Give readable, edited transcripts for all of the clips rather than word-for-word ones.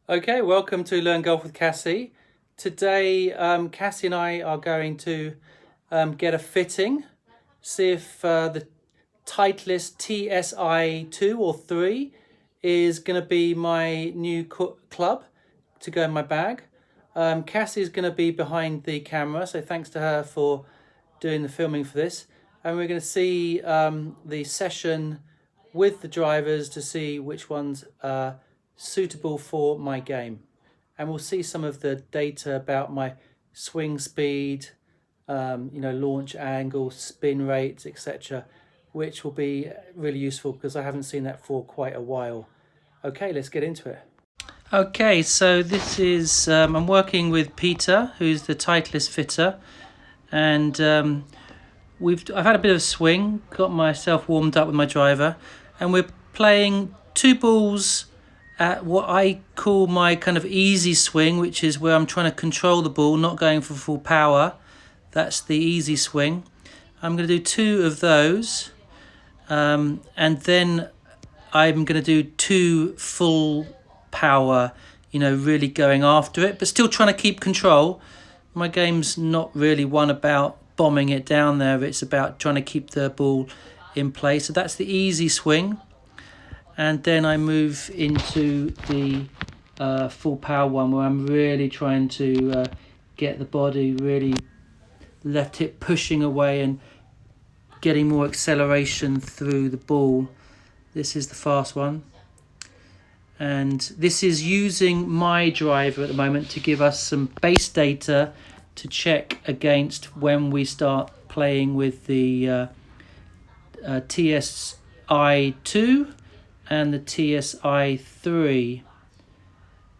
Okay, welcome to Learn Golf with Cassie. Today, Cassie and I are going to get a fitting, see if the Titleist TSi2 or 3 is going to be my new club to go in my bag. Cassie is going to be behind the camera, so thanks to her for doing the filming for this. And we're going to see the session with the drivers to see which ones are suitable for my game, and we'll see some of the data about my swing speed, launch angle, spin rates, etc., which will be really useful because I haven't seen that for quite a while. Okay, let's get into it. Okay, so this is I'm working with Peter, who's the Titleist fitter, and I've had a bit of a swing, got myself warmed up with my driver, and we're playing two balls at what I call my kind of easy swing, which is where I'm trying to control the ball, not going for full power. That's the easy swing. I'm going to do two of those, and then I'm going to do two full power, really going after it, but still trying to keep control. My game's not really one about bombing it down there. It's about trying to keep the ball in play. So that's the easy swing. And then I move into the full power one, where I'm really trying to get the body, really left hip pushing away and getting more acceleration through the ball. This is the fast one. And this is using my driver at the moment to give us some base data to check against when we start playing with the TSi2 and the TSi3.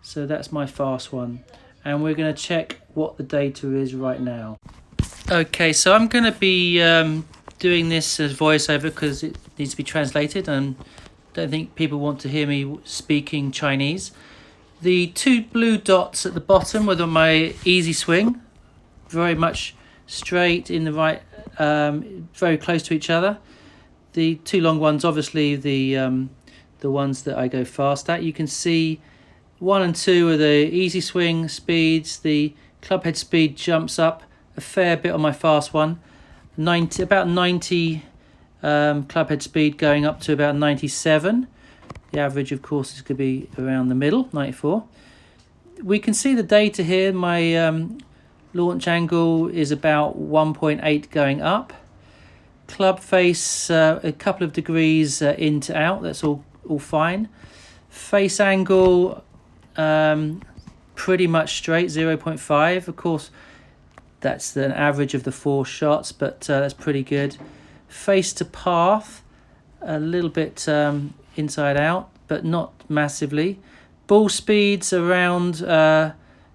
So that's my fast one, and we're going to check what the data is right now. Okay, so I'm going to be doing this as voiceover because it needs to be translated, and I don't think people want to hear me speaking Chinese. The two blue dots at the bottom were my easy swing, very much straight in the right, very close to each other. The two long ones, obviously the ones that I go fast at. You can see 1 and 2 are the easy swing speeds. The club head speed jumps up a fair bit on my fast one, about 90 club head speed, going up to about 97. The average, of course, is going to be around the middle, 94. We can see the data here. My launch angle is about 1.8 going up. Club face a couple of degrees in to out. That's all fine. Face angle pretty much straight, 0.5. Of course, that's an average of the 4 shots, but that's pretty good. Face to path a little bit inside out, but not massively. Ball speeds around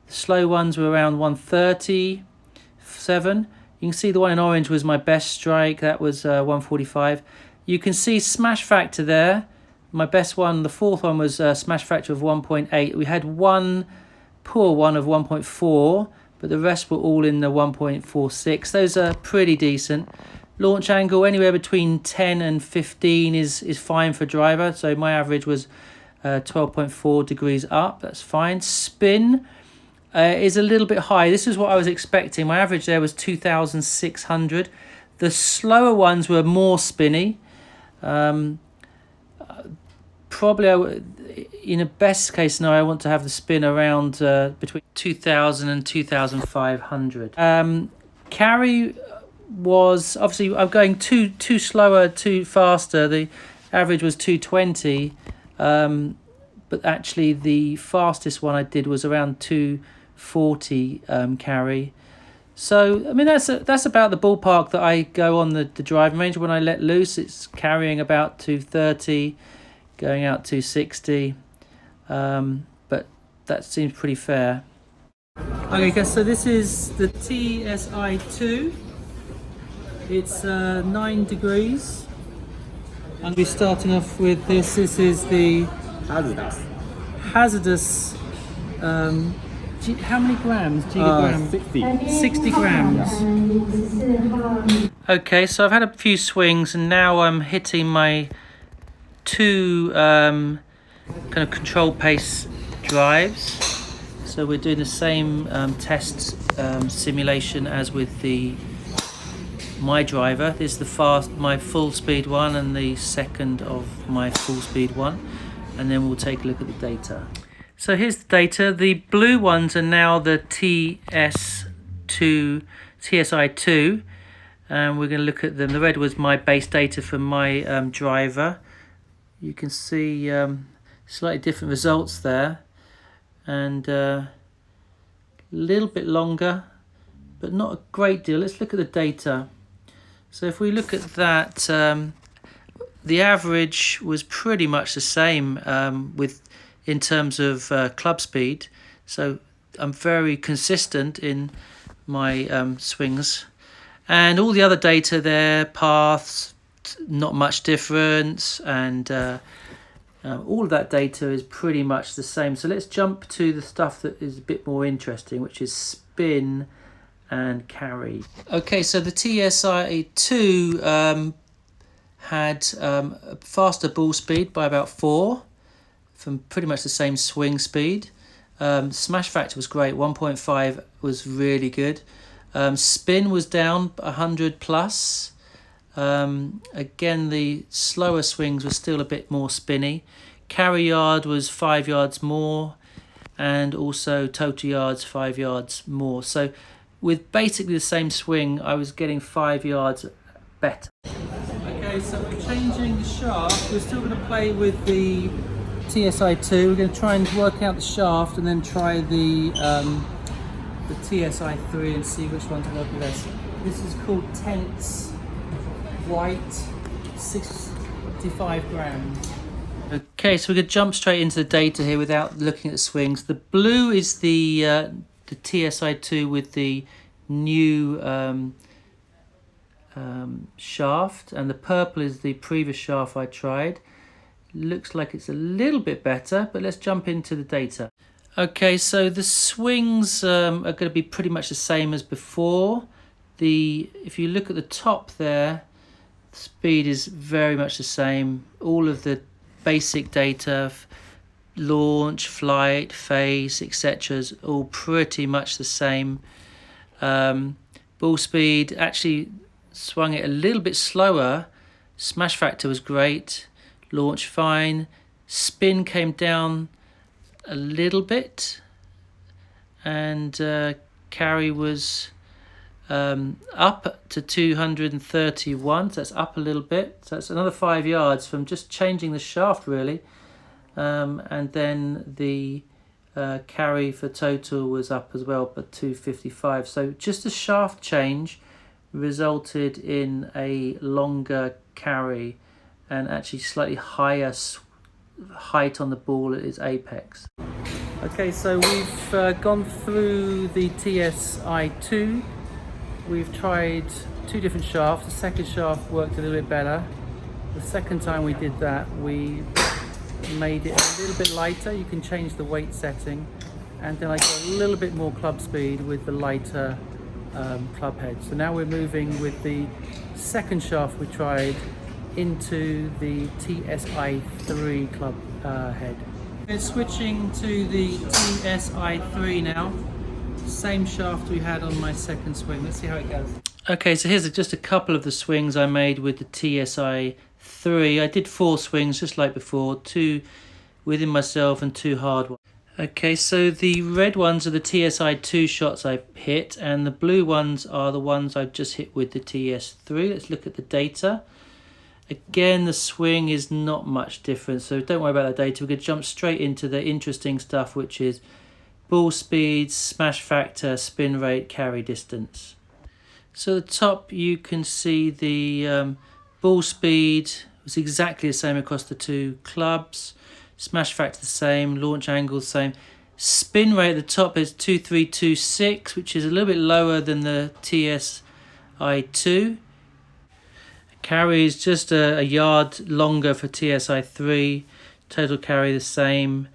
slow ones were around 137. You can see the one in orange was my best strike. That was 145. You can see smash factor there. My best one, the fourth one, was a smash factor of 1.8. We had one poor one of 1.4, but the rest were all in the 1.46. Those are pretty decent. Launch angle anywhere between 10 and 15 is fine for driver. So my average was 12.4 degrees up. That's fine. Spin is a little bit high. This is what I was expecting. My average there was 2,600. The slower ones were more spinny. Probably in a best case scenario, I want to have the spin around between 2,000 and 2,500. Carry was, obviously I'm going too slower, too faster. The average was 220, but actually the fastest one I did was around 240 carry. So I mean that's about the ballpark that I go on the driving range. When I let loose, it's carrying about 230, going out 260, but that seems pretty fair. Okay, guys, so this is the TSi2. It's 9 degrees. I'm going to be starting off with this. This is the hazardous. How many grams? 60 grams. Okay, so I've had a few swings and now I'm hitting my two kind of control pace drives. So we're doing the same test simulation as with my driver. This is my full speed one and the second of my full speed one, and then we'll take a look at the data. So here's the data. The blue ones are now the TSi2, and we're going to look at them. The red was my base data from my driver. You can see slightly different results there, and a little bit longer, but not a great deal. Let's look at the data. So if we look at that, the average was pretty much the same in terms of club speed. So I'm very consistent in my swings, and all the other data there, paths, not much difference, and all of that data is pretty much the same. So let's jump to the stuff that is a bit more interesting, which is spin and carry. Okay, so the TSi2 had a faster ball speed by about 4 from pretty much the same swing speed. Smash factor was great, 1.5 was really good. Spin was down 100 plus. Again, the slower swings were still a bit more spinny. Carry yard was 5 yards more, and also total yards 5 yards more. So with basically the same swing, I was getting 5 yards better. Okay, so we're changing the shaft. We're still going to play with the TSi2. We're going to try and work out the shaft and then try the TSi3 and see which one's working best. This is called Tense White, 65 grams. Okay, so we're going to jump straight into the data here without looking at the swings. The blue is the TSi2 with the new shaft, and the purple is the previous shaft I tried. Looks like it's a little bit better, but let's jump into the data. Okay, so the swings are going to be pretty much the same as before. If you look at the top there, the speed is very much the same. All of the basic data, launch, flight, face, etc. is all pretty much the same. Ball speed, actually swung it a little bit slower. Smash factor was great. Launch fine. Spin came down a little bit, and carry was up to 231, so that's up a little bit. So that's another 5 yards from just changing the shaft, really. And then the carry for total was up as well, but 255. So just a shaft change resulted in a longer carry and actually slightly higher height on the ball at its apex. Okay, so we've gone through the TSi2. We've tried 2 different shafts. The second shaft worked a little bit better. The second time we did that, we made it a little bit lighter. You can change the weight setting, and then I got a little bit more club speed with the lighter club head. So now we're moving with the second shaft we tried into the TSi3 club head. We're switching to the TSi3 now. Same shaft we had on my second swing. Let's see how it goes. Okay, so here's just a couple of the swings I made with the TSi3. I did 4 swings just like before, 2 within myself and 2 hard ones. Okay, so the red ones are the TSi2 shots I hit, and the blue ones are the ones I've just hit with the TS3. Let's look at the data. Again, the swing is not much different, so don't worry about that data. We're going to jump straight into the interesting stuff, which is ball speed, smash factor, spin rate, carry distance. So at the top you can see the ball speed was exactly the same across the 2 clubs. Smash factor the same, launch angle the same. Spin rate at the top is 2326, which is a little bit lower than the TSi2. Carry is just a yard longer for TSi3. Total carry the same.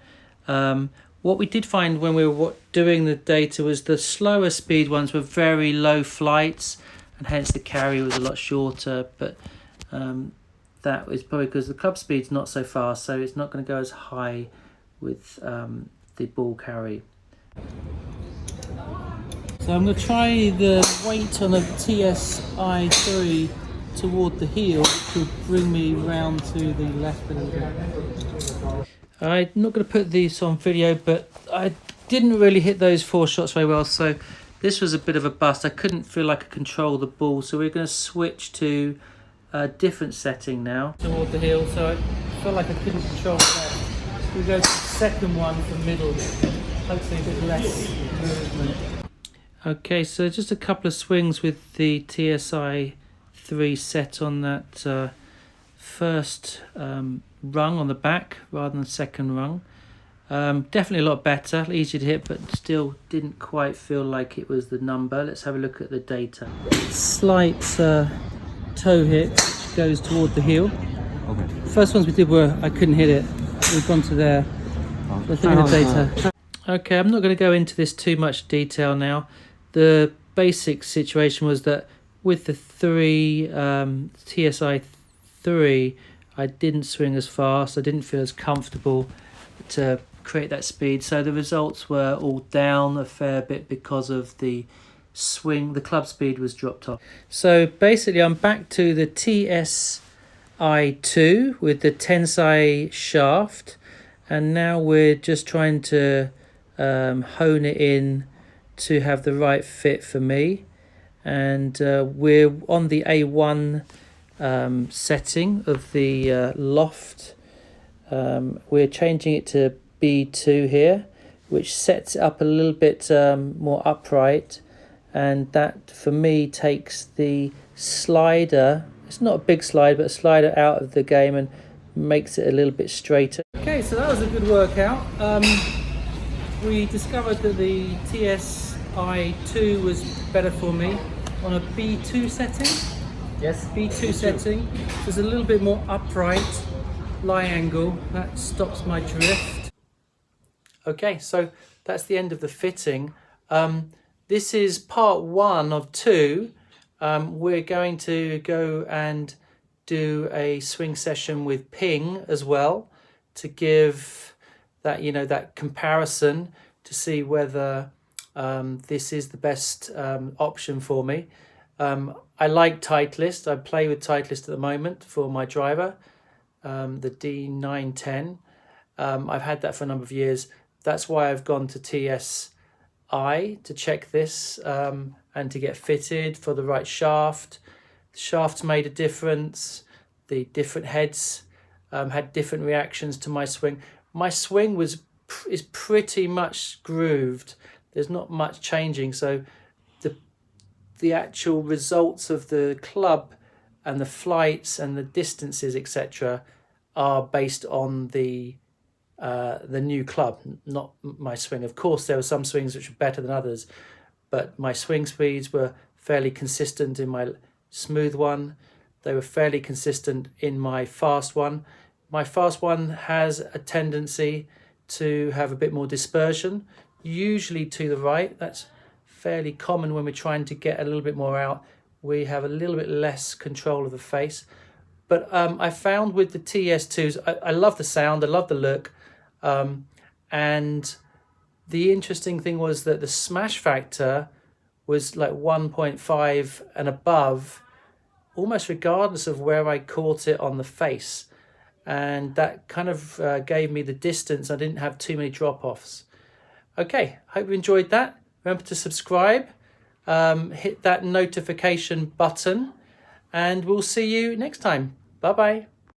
What we did find when we were doing the data was the slower speed ones were very low flights, and hence the carry was a lot shorter, but that is probably because the club speed's not so fast, so it's not going to go as high with the ball carry. So I'm going to try the weight on a TSi3 toward the heel, which will bring me round to the left a little bit. I'm not going to put these on video, but I didn't really hit those 4 shots very well, so this was a bit of a bust. I couldn't feel like I controlled the ball, so we're going to switch to a different setting now. Toward the heel, so I felt like I couldn't control that. We go to the second one from middle, hopefully a bit less movement. Okay, so just a couple of swings with the TSi3 set on that first rung on the back rather than second rung. Definitely a lot better, easier to hit, but still didn't quite feel like it was the number. Let's have a look at the data. Slight toe hit, which goes toward the heel. Okay. First ones we did were I couldn't hit it. We've gone to there. Let's look at the data. Okay, I'm not going to go into this too much detail now. The basic situation was that with the TSi3, I didn't swing as fast. I didn't feel as comfortable to create that speed. So the results were all down a fair bit because of the swing. The club speed was dropped off. So basically I'm back to the TSi2 with the tensai shaft. And now we're just trying to hone it in to have the right fit for me, and we're on the A1 setting of the loft. We're changing it to B2 here, which sets it up a little bit more upright, and that for me takes the slider, it's not a big slide, but a slider out of the game and makes it a little bit straighter. Okay, so that was a good workout. We discovered that the TSi2 was better for me on a B2 setting. Yes, B2 setting. There's a little bit more upright lie angle. That stops my drift. Okay, so that's the end of the fitting. This is part 1 of 2. We're going to go and do a swing session with Ping as well to give that, you know, that comparison to see whether this is the best option for me. I like Titleist. I play with Titleist at the moment for my driver, the D910. I've had that for a number of years. That's why I've gone to TSi to check this and to get fitted for the right shaft. The shaft made a difference. The different heads had different reactions to my swing. My swing is pretty much grooved. There's not much changing, so the actual results of the club and the flights and the distances, etc., are based on the new club, not my swing. Of course, there were some swings which were better than others, but my swing speeds were fairly consistent in my smooth one. They were fairly consistent in my fast one. My fast one has a tendency to have a bit more dispersion, usually to the right. That's fairly common when we're trying to get a little bit more out. We have a little bit less control of the face. But I found with the TS2s, I love the sound, I love the look. And the interesting thing was that the smash factor was like 1.5 and above, almost regardless of where I caught it on the face. And that kind of gave me the distance. I didn't have too many drop-offs. Okay, hope you enjoyed that. Remember to subscribe, hit that notification button, and we'll see you next time. Bye-bye.